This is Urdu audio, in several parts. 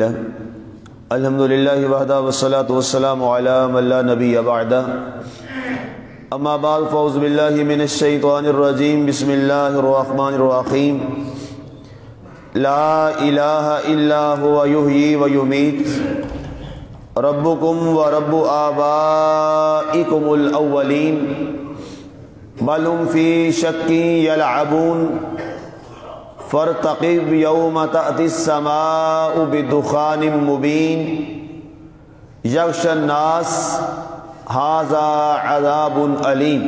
لله الحمد لله وحده والصلاة والسلام على من لا نبي بعده اما بعد فاعوذ بالله من الشيطان الرجيم بسم الله الرحمن الرحيم لا إله إلا هو يحيي ويميت ربكم ورب آبائكم الأولين بل هم في شك يلعبون فارتقب يوم تأتي السماء بدخان مبين يغشى الناس هذا عذاب علیم۔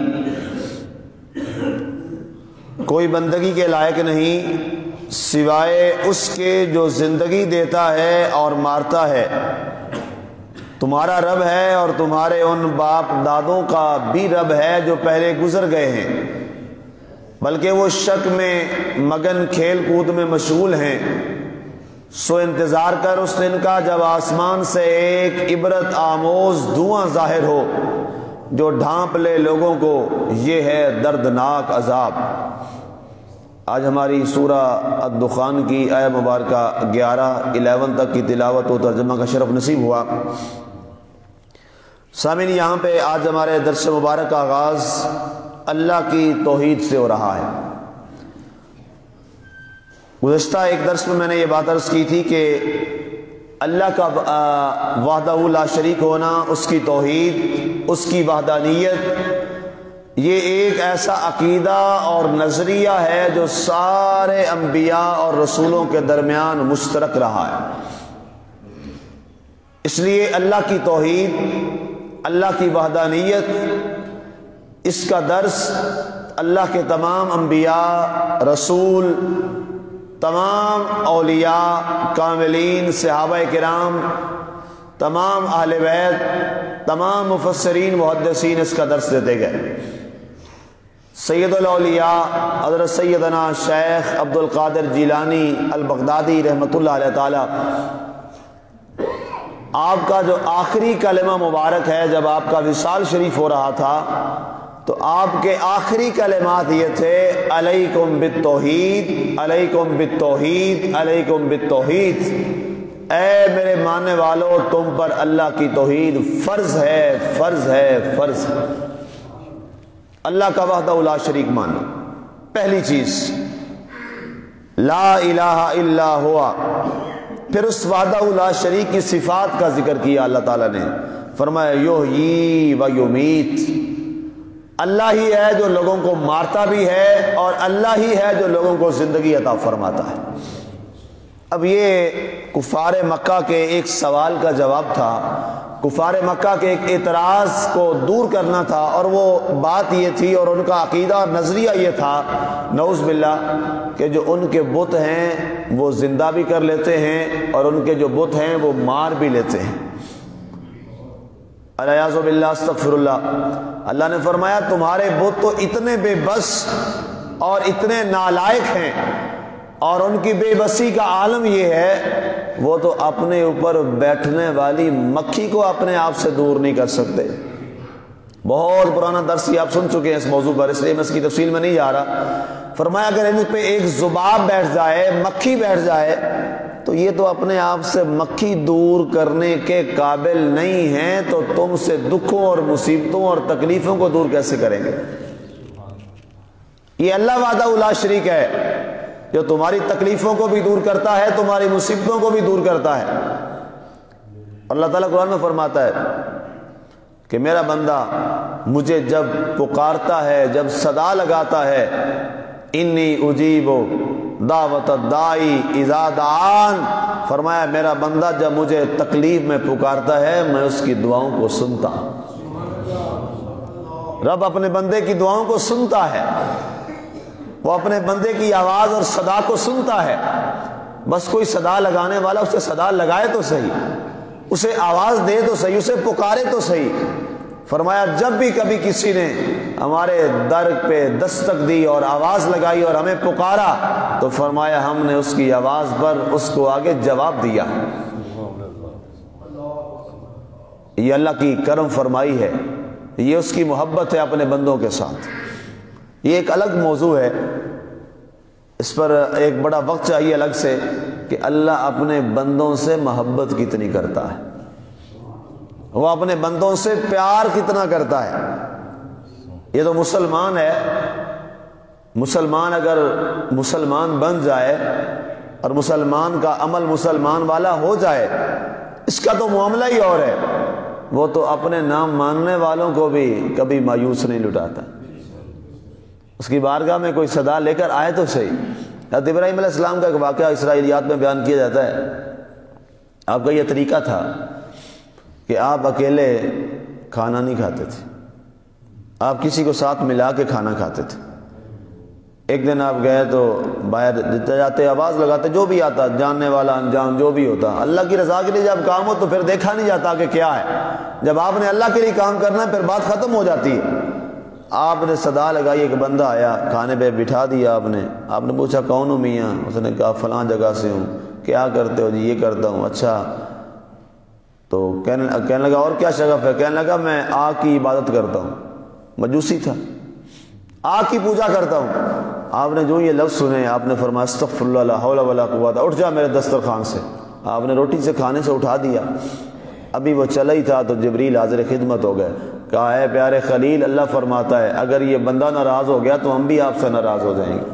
کوئی بندگی کے لائق نہیں سوائے اس کے جو زندگی دیتا ہے اور مارتا ہے۔ تمہارا رب ہے اور تمہارے ان باپ دادوں کا بھی رب ہے جو پہلے گزر گئے ہیں، بلکہ وہ شک میں مگن کھیل کود میں مشغول ہیں۔ سو انتظار کر اس دن کا جب آسمان سے ایک عبرت آموز دھواں ظاہر ہو جو ڈھانپ لے لوگوں کو، یہ ہے دردناک عذاب۔ آج ہماری سورہ الدخان کی آیہ مبارکہ 11 تک کی تلاوت و ترجمہ کا شرف نصیب ہوا۔ سامعین، یہاں پہ آج ہمارے درس مبارک کا آغاز اللہ کی توحید سے ہو رہا ہے۔ گزشتہ ایک درس میں نے یہ بات عرض کی تھی کہ اللہ کا وحدہ لا شریک ہونا، اس کی توحید، اس کی وحدانیت، یہ ایک ایسا عقیدہ اور نظریہ ہے جو سارے انبیاء اور رسولوں کے درمیان مشترک رہا ہے۔ اس لیے اللہ کی توحید، اللہ کی وحدانیت، اس کا درس اللہ کے تمام انبیاء، رسول، تمام اولیاء کاملین، صحابہ کرام، تمام اہل بیت، تمام مفسرین محدثین اس کا درس دیتے گئے۔ سید الاولیاء حضرت سیدنا شیخ عبد القادر جیلانی البغدادی رحمۃ اللہ علیہ تعالی، آپ کا جو آخری کلمہ مبارک ہے، جب آپ کا وصال شریف ہو رہا تھا تو آپ کے آخری کلمات یہ تھے، علیکم بالتوحید، علیکم بالتوحید، علیکم بالتوحید۔ اے میرے ماننے والوں، تم پر اللہ کی توحید فرض ہے، فرض ہے، فرض ہے۔ اللہ کا وحدہ لا شریک ماننا، پہلی چیز لا الہ الا ہوا۔ پھر اس وحدہ لا شریک کی صفات کا ذکر کیا اللہ تعالیٰ نے، فرمایا یحیی و یمیت، اللہ ہی ہے جو لوگوں کو مارتا بھی ہے اور اللہ ہی ہے جو لوگوں کو زندگی عطا فرماتا ہے۔ اب یہ کفار مکہ کے ایک سوال کا جواب تھا، کفار مکہ کے ایک اعتراض کو دور کرنا تھا، اور وہ بات یہ تھی اور ان کا عقیدہ اور نظریہ یہ تھا، نعوذ باللہ، کہ جو ان کے بت ہیں وہ زندہ بھی کر لیتے ہیں اور ان کے جو بت ہیں وہ مار بھی لیتے ہیں۔ الیاذ باللہ، استغفر اللہ۔ اللہ نے فرمایا تمہارے بت تو اتنے بے بس اور اتنے نالائق ہیں، اور ان کی بے بسی کا عالم یہ ہے وہ تو اپنے اوپر بیٹھنے والی مکھی کو اپنے آپ سے دور نہیں کر سکتے۔ بہت پرانا درس یہ آپ سن چکے ہیں اس موضوع پر، اس لیے میں اس کی تفصیل میں نہیں جا رہا۔ فرمایا اگر ان پہ ایک ذباب بیٹھ جائے، مکھی بیٹھ جائے، تو یہ تو اپنے آپ سے مکھی دور کرنے کے قابل نہیں ہیں، تو تم سے دکھوں اور مصیبتوں اور تکلیفوں کو دور کیسے کریں گے؟ یہ اللہ وحدہ لا شریک ہے جو تمہاری تکلیفوں کو بھی دور کرتا ہے، تمہاری مصیبتوں کو بھی دور کرتا ہے۔ اللہ تعالیٰ قرآن میں فرماتا ہے کہ میرا بندہ مجھے جب پکارتا ہے، جب صدا لگاتا ہے، انی اجیب دعوت الداعی اذا دعان، فرمایا میرا بندہ جب مجھے تکلیف میں پکارتا ہے میں اس کی دعاؤں کو سنتا ہوں۔ رب اپنے بندے کی دعاؤں کو سنتا ہے، وہ اپنے بندے کی آواز اور صدا کو سنتا ہے۔ بس کوئی صدا لگانے والا اسے صدا لگائے تو صحیح، اسے آواز دے تو صحیح، اسے پکارے تو صحیح۔ فرمایا جب بھی کبھی کسی نے ہمارے در پہ دستک دی اور آواز لگائی اور ہمیں پکارا تو فرمایا ہم نے اس کی آواز پر اس کو آگے جواب دیا۔ یہ اللہ کی کرم فرمائی ہے، یہ اس کی محبت ہے اپنے بندوں کے ساتھ۔ یہ ایک الگ موضوع ہے، اس پر ایک بڑا وقت چاہیے الگ سے، کہ اللہ اپنے بندوں سے محبت کتنی کرتا ہے، وہ اپنے بندوں سے پیار کتنا کرتا ہے۔ یہ تو مسلمان ہے، مسلمان اگر مسلمان بن جائے اور مسلمان کا عمل مسلمان والا ہو جائے، اس کا تو معاملہ ہی اور ہے، وہ تو اپنے نام ماننے والوں کو بھی کبھی مایوس نہیں لٹاتا۔ اس کی بارگاہ میں کوئی صدا لے کر آئے تو صحیح۔ حضرت ابراہیم علیہ السلام کا ایک واقعہ اسرائیلیات میں بیان کیا جاتا ہے۔ آپ کا یہ طریقہ تھا کہ آپ اکیلے کھانا نہیں کھاتے تھے، آپ کسی کو ساتھ ملا کے کھانا کھاتے تھے۔ ایک دن آپ گئے تو باہر جاتے آواز لگاتے، جو بھی آتا، جاننے والا انجان جو بھی ہوتا، اللہ کی رضا کے لیے جب کام ہو تو پھر دیکھا نہیں جاتا کہ کیا ہے، جب آپ نے اللہ کے لیے کام کرنا ہے پھر بات ختم ہو جاتی ہے۔ آپ نے صدا لگائی، ایک بندہ آیا، کھانے پہ بٹھا دیا آپ نے پوچھا کون ہو میاں؟ اس نے کہا فلاں جگہ سے ہوں۔ کیا کرتے ہو؟ جی یہ کرتا ہوں۔ اچھا، تو کہنے لگا اور کیا شغف ہے؟ کہنے لگا میں آگ کی عبادت کرتا ہوں۔ مجوسی تھا، آگ کی پوجا کرتا ہوں۔ آپ نے جو یہ لفظ سنے آپ نے فرمایا استغفر اللہ لا حول ولا قوت، اٹھ جا میرے دسترخوان سے۔ آپ نے روٹی سے کھانے سے اٹھا دیا، ابھی وہ چلا ہی تھا تو جبریل حاضر خدمت ہو گئے۔ کہا ہے پیارے خلیل، اللہ فرماتا ہے اگر یہ بندہ ناراض ہو گیا تو ہم بھی آپ سے ناراض ہو جائیں گے۔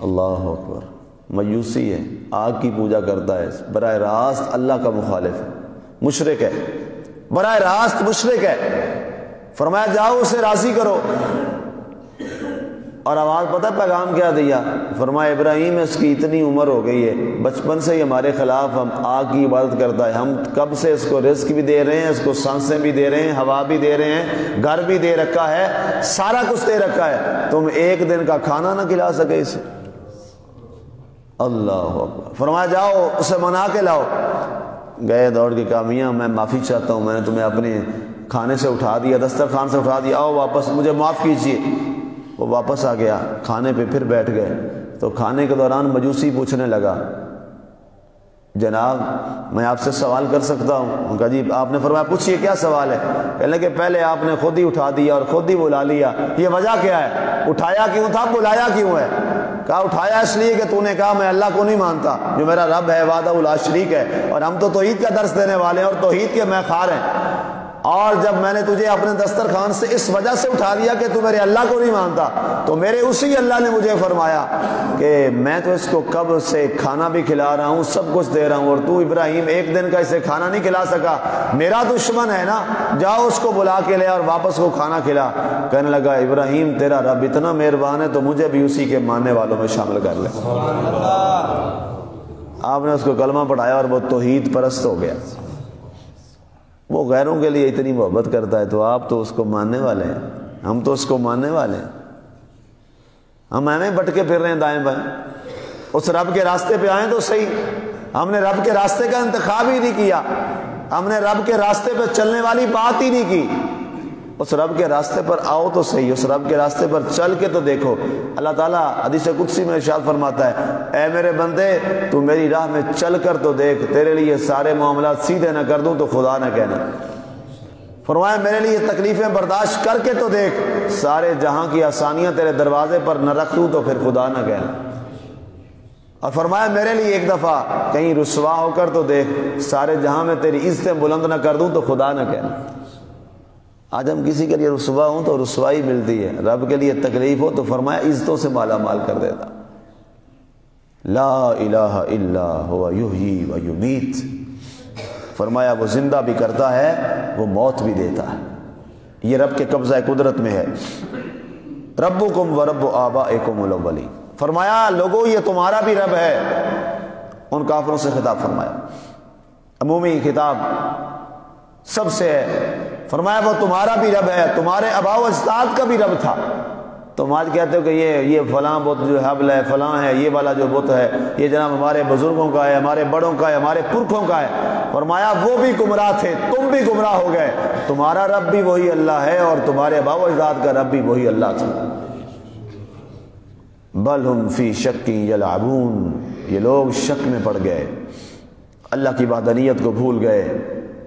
اللہ اکبر، مایوسی ہے، آگ کی پوجا کرتا ہے، براہ راست اللہ کا مخالف ہے، مشرک ہے، براہ راست مشرک ہے۔ فرمایا جاؤ اسے راضی کرو۔ اور آواز پتہ پیغام کیا دیا؟ فرمایا ابراہیم اس کی اتنی عمر ہو گئی ہے، بچپن سے ہی ہمارے خلاف ہم آگ کی عبادت کرتا ہے، ہم کب سے اس کو رزق بھی دے رہے ہیں، اس کو سانسیں بھی دے رہے ہیں، ہوا بھی دے رہے ہیں، گھر بھی دے رکھا ہے، سارا کچھ دے رکھا ہے، تم ایک دن کا کھانا نہ کھلا سکے اسے۔ اللہ اکبر۔ فرمایا جاؤ اسے منا کے لاؤ۔ گئے دوڑ کے، کہا میاں میں معافی چاہتا ہوں، میں نے تمہیں اپنے کھانے سے اٹھا دیا، دسترخوان سے اٹھا دیا، آؤ واپس، مجھے معاف کیجیے۔ وہ واپس آ گیا، کھانے پہ پھر بیٹھ گئے تو کھانے کے دوران مجوسی پوچھنے لگا جناب میں آپ سے سوال کر سکتا ہوں؟ ان کا جی۔ آپ نے فرمایا پوچھئے کیا سوال ہے؟ کہنے لگے پہلے آپ نے خود ہی اٹھا دیا اور خود ہی بلا لیا، یہ وجہ کیا ہے؟ اٹھایا کیوں تھا، بلایا کیوں ہے؟ کہا اٹھایا اس لیے کہ تو نے کہا میں اللہ کو نہیں مانتا، جو میرا رب ہے وحدہ لا شریک ہے، اور ہم تو توحید کا درس دینے والے ہیں اور توحید کے میں خار ہیں، اور جب میں نے تجھے اپنے دسترخوان سے اس وجہ سے اٹھا دیا کہ تو میرے اللہ کو نہیں مانتا، تو میرے اسی اللہ نے مجھے فرمایا کہ میں تو اس کو کب سے کھانا بھی کھلا رہا ہوں، سب کچھ دے رہا ہوں، اور تو ابراہیم ایک دن کا اسے کھانا نہیں کھلا سکا، میرا دشمن ہے نا، جاؤ اس کو بلا کے لے اور واپس کو کھانا کھلا۔ کہنے لگا ابراہیم تیرا رب اتنا مہربان ہے تو مجھے بھی اسی کے ماننے والوں میں شامل کر لے۔ آپ نے اس کو کلمہ پڑھایا اور وہ توحید پرست ہو گیا۔ وہ غیروں کے لیے اتنی محبت کرتا ہے تو آپ تو اس کو ماننے والے ہیں، ہم تو اس کو ماننے والے ہیں، ہم ایویں بٹکے پھر رہے ہیں دائیں بائیں۔ اس رب کے راستے پہ آئیں تو صحیح، ہم نے رب کے راستے کا انتخاب ہی نہیں کیا، ہم نے رب کے راستے پہ چلنے والی بات ہی نہیں کی۔ اس رب کے راستے پر آؤ تو صحیح، اس رب کے راستے پر چل کے تو دیکھو۔ اللہ تعالیٰ حدیث قدسی میں ارشاد فرماتا ہے اے میرے بندے تو میری راہ میں چل کر تو دیکھ، تیرے لیے سارے معاملات سیدھے نہ کر دوں تو خدا نہ کہنا۔ فرمایا میرے لیے تکلیفیں برداشت کر کے تو دیکھ، سارے جہاں کی آسانیاں تیرے دروازے پر نہ رکھ دوں تو پھر خدا نہ کہنا۔ اور فرمایا میرے لیے ایک دفعہ کہیں رسوا ہو کر تو دیکھ، سارے جہاں میں تیری عزتیں بلند نہ کر دوں تو خدا نہ کہنا۔ آج ہم کسی کے لیے رسوا ہوں تو رسوائی ملتی ہے، رب کے لیے تکلیف ہو تو فرمایا عزتوں سے مالا مال کر دیتا۔ لا الہ الا ہوا یحیی و یمیت، فرمایا وہ زندہ بھی کرتا ہے، وہ موت بھی دیتا ہے، یہ رب کے قبضہ قدرت میں ہے۔ ربکم و رب آبائکم الاولین، فرمایا لوگو یہ تمہارا بھی رب ہے۔ ان کافروں سے خطاب فرمایا، عمومی خطاب سب سے ہے، فرمایا وہ تمہارا بھی رب ہے، تمہارے آباء و اجداد کا بھی رب تھا۔ تم آج کہتے ہو کہ یہ فلاں بت جو حبل ہے، فلاں ہے، یہ والا جو بت ہے یہ جناب ہمارے بزرگوں کا ہے، ہمارے بڑوں کا ہے، ہمارے پرکھوں کا ہے۔ فرمایا وہ بھی گمراہ تھے، تم بھی گمراہ ہو گئے، تمہارا رب بھی وہی اللہ ہے اور تمہارے آباء و اجداد کا رب بھی وہی اللہ تھا۔ بل ہم فی شک یلعبون، یہ لوگ شک میں پڑ گئے، اللہ کی وحدانیت کو بھول گئے،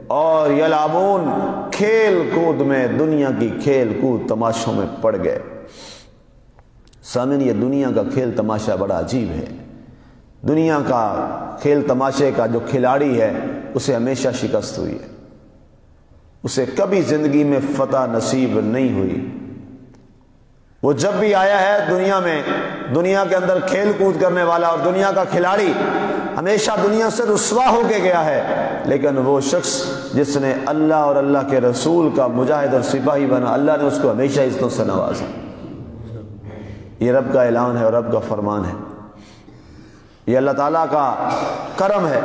اور یلعبون کھیل کود میں، دنیا کی کھیل کود تماشوں میں پڑ گئے۔ سامعین یہ دنیا کا کھیل تماشا بڑا عجیب ہے، دنیا کا کھیل تماشے کا جو کھلاڑی ہے اسے ہمیشہ شکست ہوئی ہے، اسے کبھی زندگی میں فتح نصیب نہیں ہوئی۔ وہ جب بھی آیا ہے دنیا میں، دنیا کے اندر کھیل کود کرنے والا اور دنیا کا کھلاڑی، ہمیشہ دنیا سے رسوا ہو کے گیا ہے، لیکن وہ شخص جس نے اللہ اور اللہ کے رسول کا مجاہد اور سپاہی بنا، اللہ نے اس کو ہمیشہ عزتوں سے نوازا۔ یہ رب کا اعلان ہے اور رب کا فرمان ہے، یہ اللہ تعالیٰ کا کرم ہے۔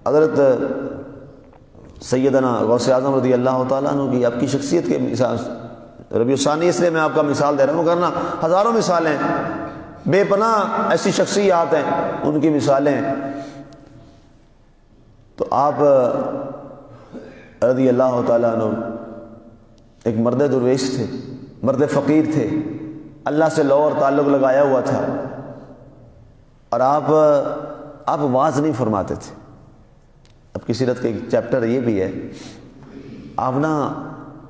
حضرت سیدنا غوث اعظم رضی اللہ تعالیٰ عنہ کی آپ کی شخصیت کے مثال، ربیع الثانی اس لیے میں آپ کا مثال دے رہا ہوں، کرنا ہزاروں مثالیں ہیں، بے پناہ ایسی شخصیات ہیں، ان کی مثالیں ہیں۔ تو آپ رضی اللہ تعالیٰ عنہ ایک مرد درویش تھے، مرد فقیر تھے، اللہ سے لو اور تعلق لگایا ہوا تھا، اور آپ واعظ نہیں فرماتے تھے۔ اب کی سیرت کا ایک چیپٹر یہ بھی ہے، آپ نہ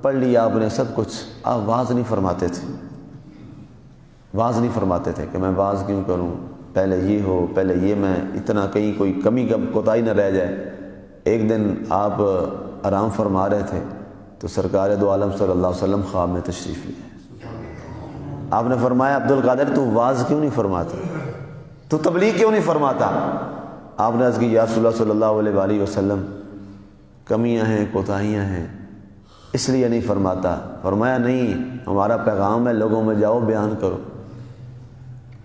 پڑھ لیا آپ نے سب کچھ، آپ واعظ نہیں فرماتے تھے، واعظ نہیں فرماتے تھے کہ میں واعظ کیوں کروں، پہلے یہ ہو، پہلے یہ، میں اتنا کہیں کوئی کمی کوتاہی نہ رہ جائے۔ ایک دن آپ آرام فرما رہے تھے تو سرکار دو عالم صلی اللہ علیہ وسلم خواب میں تشریف لے، آپ نے فرمایا عبد القادر تو واعظ کیوں نہیں فرماتا، تو تبلیغ کیوں نہیں فرماتا؟ آپ نے عرض کی یا رسول اللہ صلی اللہ علیہ وآلہ وسلم کمیاں ہیں، کوتاہیاں ہیں، اس لیے نہیں فرماتا۔ فرمایا نہیں، ہمارا پیغام ہے لوگوں میں جاؤ بیان کرو۔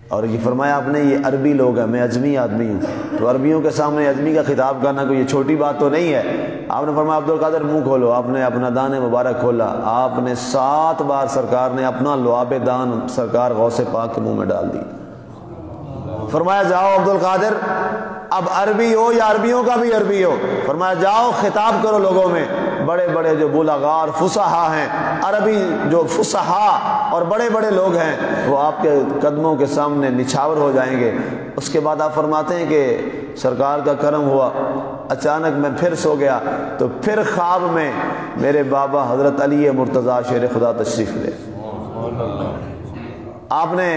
اور یہ فرمایا آپ نے یہ عربی لوگ ہیں، میں عجمی آدمی ہوں، تو عربیوں کے سامنے عجمی کا خطاب کرنا کوئی یہ چھوٹی بات تو نہیں ہے۔ آپ نے فرمایا عبد القادر منہ کھولو، آپ نے اپنا دان مبارک کھولا، آپ نے 7 بار سرکار نے اپنا لعاب دان سرکار غوث پاک کے منہ میں ڈال دی۔ فرمایا جاؤ عبد القادر، اب عربی ہو یا عربیوں کا بھی عربی ہو، فرمایا جاؤ خطاب کرو لوگوں میں۔ بڑے بڑے جو بلاغار فصحا ہیں، عربی جو فصحا اور بڑے بڑے لوگ ہیں، وہ آپ کے قدموں کے سامنے نچھاور ہو جائیں گے۔ اس کے بعد آپ فرماتے ہیں کہ سرکار کا کرم ہوا، اچانک میں پھر سو گیا تو پھر خواب میں میرے بابا حضرت علی مرتضیٰ شیر خدا تشریف لے۔ آپ نے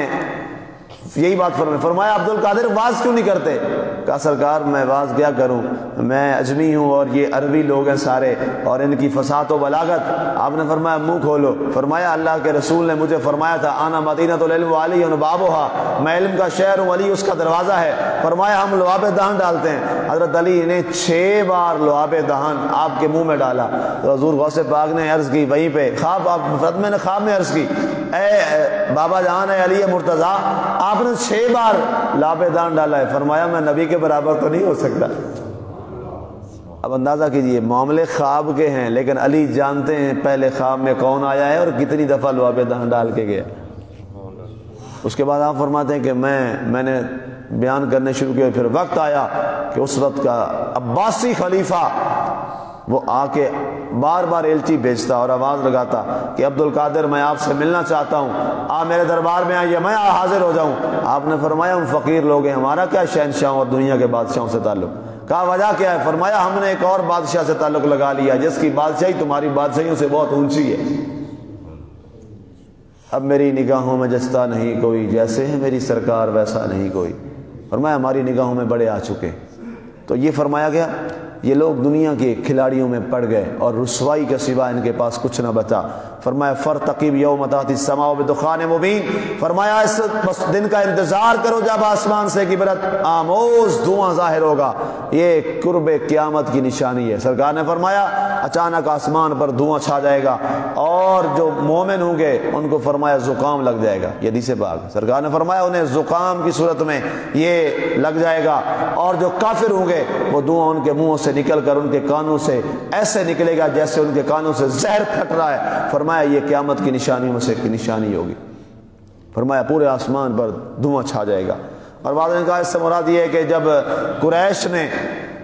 یہی بات فرمایا عبد القادر واعظ کیوں نہیں کرتے؟ کہا سرکار میں واعظ کیا کروں، میں عجمی ہوں اور یہ عربی لوگ ہیں سارے اور ان کی فصاحت و بلاغت۔ آپ نے فرمایا منہ کھولو۔ فرمایا اللہ کے رسول نے مجھے فرمایا تھا انا مدینۃ العلم وعلی بابها، میں علم کا شہر ہوں، علی اس کا دروازہ ہے۔ فرمایا ہم لعاب دہن ڈالتے ہیں۔ حضرت علی نے 6 بار لعاب دہن آپ کے منہ میں ڈالا تو حضور غوث پاک نے عرض کی، وہیں پہ خواب، آپ مفرد نے خواب میں عرض کی، اے بابا جان ہے علی مرتضیٰ، آپ نے 6 بار لعاب دہن ڈالا ہے۔ فرمایا میں نبی کے برابر تو نہیں ہو سکتا۔ اب اندازہ کیجئے معاملے خواب کے ہیں، لیکن علی جانتے ہیں پہلے خواب میں کون آیا ہے اور کتنی دفعہ لعاب دہن ڈال کے گیا۔ اس کے بعد آپ فرماتے ہیں کہ میں نے بیان کرنے شروع کیا، پھر وقت آیا کہ اس وقت کا عباسی خلیفہ وہ آ کے بار بار ایلچی بھیجتا اور آواز لگاتا کہ عبد القادر میں آپ سے ملنا چاہتا ہوں، آپ میرے دربار میں آئیے، میں حاضر ہو جاؤں۔ آپ نے فرمایا ہم فقیر لوگ ہیں، ہمارا کیا شہنشاہوں اور دنیا کے بادشاہوں سے تعلق؟ کہا وجہ کیا ہے؟ فرمایا ہم نے ایک اور بادشاہ سے تعلق لگا لیا جس کی بادشاہی تمہاری بادشاہیوں سے بہت اونچی ہے۔ اب میری نگاہوں میں جستا نہیں کوئی، جیسے ہے میری سرکار ویسا نہیں کوئی۔ فرمایا ہماری نگاہوں میں بڑے آ چکے۔ تو یہ فرمایا گیا یہ لوگ دنیا کے کھلاڑیوں میں پڑ گئے اور رسوائی کے سوا ان کے پاس کچھ نہ بچا۔ فرمایا فرتقب یوم تأتی السماء بدخان مبین، فرمایا اس دن کا انتظار کرو جب آسمان سے عبرت آموز دھواں ظاہر ہوگا، یہ قرب قیامت کی نشانی ہے۔ سرکار نے فرمایا اچانک آسمان پر دھواں چھا جائے گا اور جو مومن ہوں گے ان کو فرمایا زکام لگ جائے گا، یہ حدیث پاک۔ سرکار نے فرمایا انہیں زکام کی صورت میں یہ لگ جائے گا، اور جو کافر ہوں گے وہ دھواں ان کے منہوں سے نکل کر ان کے کانوں سے ایسے نکلے گا جیسے ان کے کانوں سے زہر پھٹ رہا ہے۔ فرمایا یہ قیامت کی نشانیوں میں سے ایک نشانی ہوگی۔ فرمایا پورے آسمان پر دھواں چھا جائے گا۔ اور بعض نے کہا اس سے مراد یہ ہے کہ جب قریش نے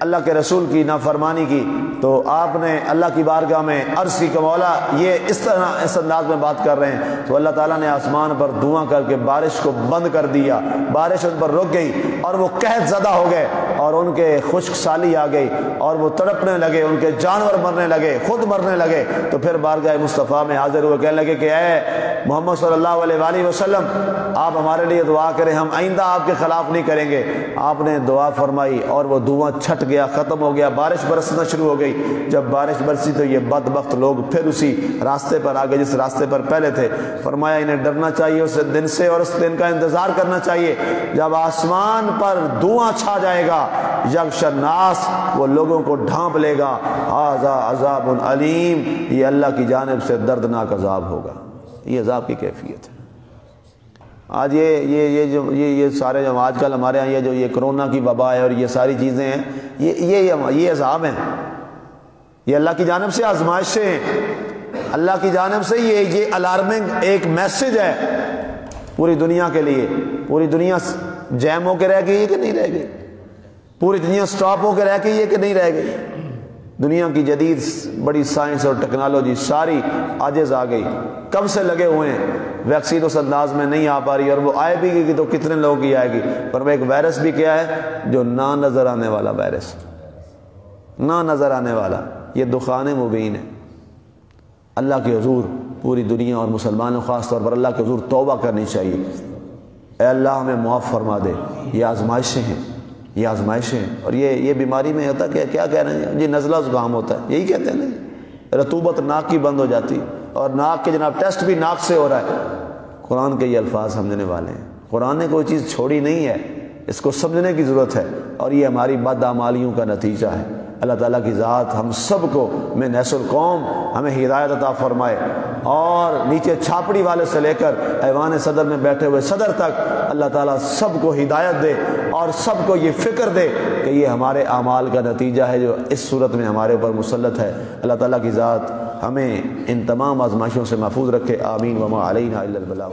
اللہ کے رسول کی نافرمانی کی تو آپ نے اللہ کی بارگاہ میں عرض کی کہ مولا یہ اس طرح اس انداز میں بات کر رہے ہیں، تو اللہ تعالیٰ نے آسمان پر دھواں کر کے بارش کو بند کر دیا، بارش ان پر رک گئی اور وہ قحط زدہ ہو گئے اور ان کے خشک سالی آ گئی اور وہ تڑپنے لگے، ان کے جانور مرنے لگے، خود مرنے لگے، تو پھر بارگاہ مصطفیٰ میں حاضر ہوئے، کہنے لگے کہ اے محمد صلی اللہ علیہ وآلہ وسلم آپ ہمارے لیے دعا کریں، ہم آئندہ آپ کے خلاف نہیں کریں گے۔ آپ نے دعا فرمائی اور وہ دھواں چھٹ گیا، ختم ہو گیا، بارش برسنا شروع ہو گئی۔ جب بارش برسی تو یہ بدبخت لوگ پھر اسی راستے پر آ گئے جس راستے پر پہلے تھے۔ فرمایا انہیں ڈرنا چاہیے اس دن سے اور اس دن کا انتظار کرنا چاہیے جب آسمان پر دھواں چھا جائے گا، یغشی الناس، وہ لوگوں کو ڈھانپ لے گا، ھذا عذاب علیم، یہ اللہ کی جانب سے دردناک عذاب ہوگا۔ یہ عذاب کی کیفیت ہے۔ آج یہ سارے جو آج کل ہمارے یہاں یہ کرونا کی وبا ہے اور یہ ساری چیزیں ہیں، یہ عذاب ہیں، یہ اللہ کی جانب سے آزمائشیں ہیں، اللہ کی جانب سے یہ الارمنگ ایک میسج ہے پوری دنیا کے لیے۔ پوری دنیا جیم ہو کے رہ گئی ہے کہ نہیں رہ گئی؟ پوری دنیا سٹاپ ہو کے رہ گئی ہے کہ نہیں رہ گئی؟ دنیا کی جدید بڑی سائنس اور ٹیکنالوجی ساری عاجز آ گئی، کب سے لگے ہوئے ہیں، ویکسین اس انداز میں نہیں آ پا رہی، اور وہ آئے بھی گی تو کتنے لوگوں کی آئے گی۔ پر وہ ایک وائرس بھی کیا ہے جو نہ نظر آنے والا وائرس، نہ نظر آنے والا، یہ دخان مبین ہے۔ اللہ کے حضور پوری دنیا اور مسلمانوں خاص طور پر اللہ کے حضور توبہ کرنی چاہیے، اے اللہ ہمیں معاف فرما دے، یہ آزمائشیں ہیں، یہ آزمائشیں ہیں۔ اور یہ بیماری میں ہوتا ہے کیا کہہ رہے ہیں جی؟ نزلہ زکام ہوتا ہے، یہی کہتے ہیں نا، رطوبت ناک کی بند ہو جاتی اور ناک کے جناب ٹیسٹ بھی ناک سے ہو رہا ہے۔ قرآن کے یہ الفاظ سمجھنے والے ہیں، قرآن نے کوئی چیز چھوڑی نہیں ہے، اس کو سمجھنے کی ضرورت ہے، اور یہ ہماری بدعمالیوں کا نتیجہ ہے۔ اللہ تعالیٰ کی ذات ہم سب کو من حیث القوم ہمیں ہدایت عطا فرمائے، اور نیچے چھاپڑی والے سے لے کر ایوان صدر میں بیٹھے ہوئے صدر تک اللہ تعالیٰ سب کو ہدایت دے، اور سب کو یہ فکر دے کہ یہ ہمارے اعمال کا نتیجہ ہے جو اس صورت میں ہمارے اوپر مسلط ہے۔ اللہ تعالیٰ کی ذات ہمیں ان تمام آزمائشوں سے محفوظ رکھے، آمین۔ وما علینا الا البلاغ۔